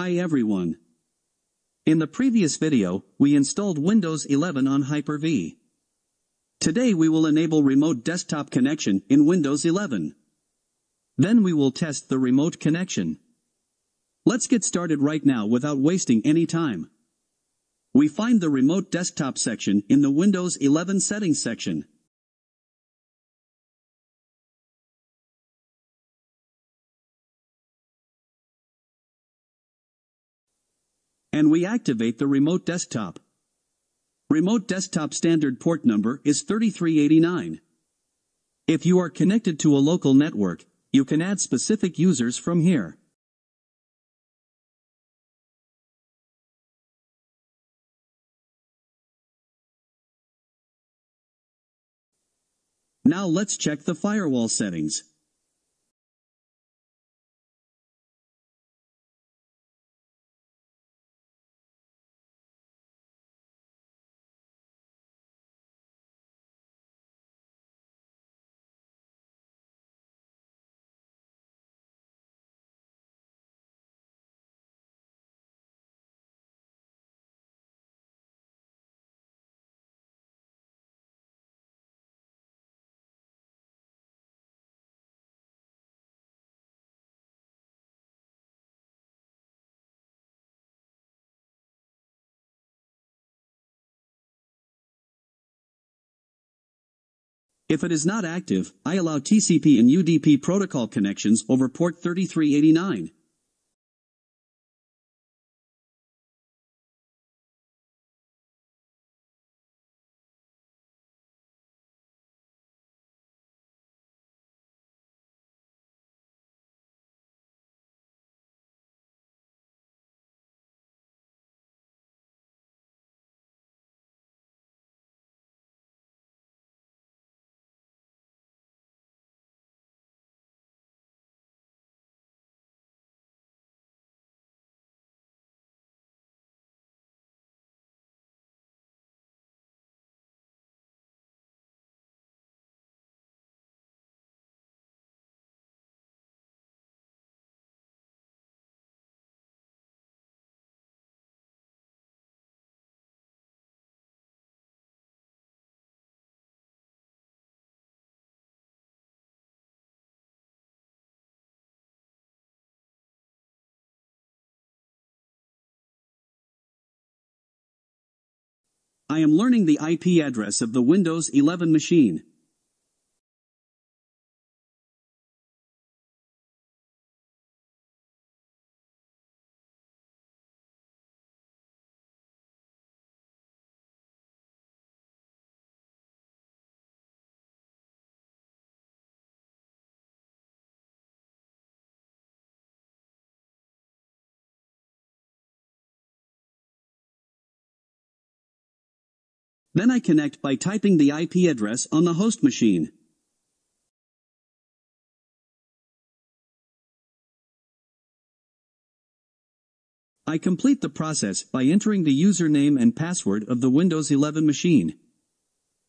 Hi everyone. In the previous video, we installed Windows 11 on Hyper-V. Today we will enable remote desktop connection in Windows 11. Then we will test the remote connection. Let's get started right now without wasting any time. We find the remote desktop section in the Windows 11 settings section. And we activate the remote desktop. Remote desktop standard port number is 3389. If you are connected to a local network, you can add specific users from here. Now let's check the firewall settings. If it is not active, I allow TCP and UDP protocol connections over port 3389. I am learning the IP address of the Windows 11 machine. Then I connect by typing the IP address on the host machine. I complete the process by entering the username and password of the Windows 11 machine.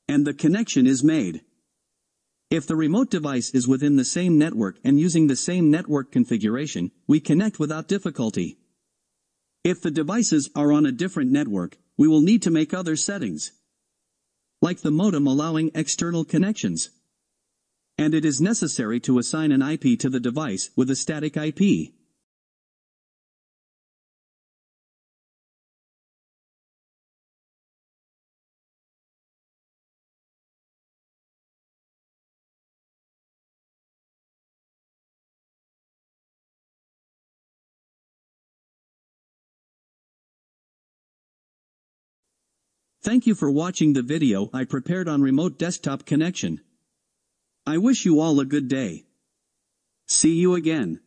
And the connection is made. If the remote device is within the same network and using the same network configuration, we connect without difficulty. If the devices are on a different network, we will need to make other settings, like the modem allowing external connections. And it is necessary to assign an IP to the device with a static IP. Thank you for watching the video I prepared on remote desktop connection. I wish you all a good day. See you again.